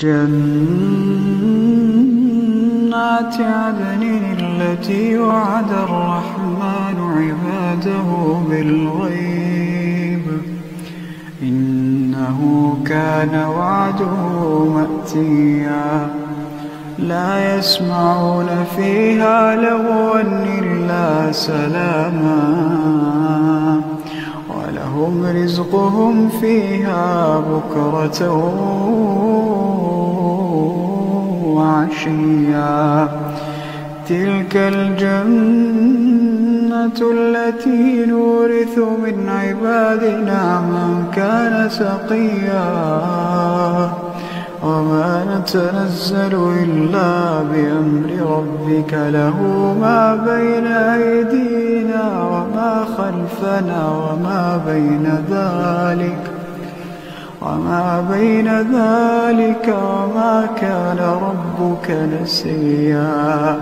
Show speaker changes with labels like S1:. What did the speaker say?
S1: جنات عدن التي وعد الرحمن عباده بالغيب إنه كان وعده مأتيا لا يسمعون فيها لغوا إلا سلاما ولهم رزقهم فيها بكرة وعشيا تلك الجنة التي نورث من عبادنا من كان تقيا وما نتنزل إلا بأمر ربك له ما بين أيدينا وما خلفنا وما بين ذلك وما كان ربك نسيا.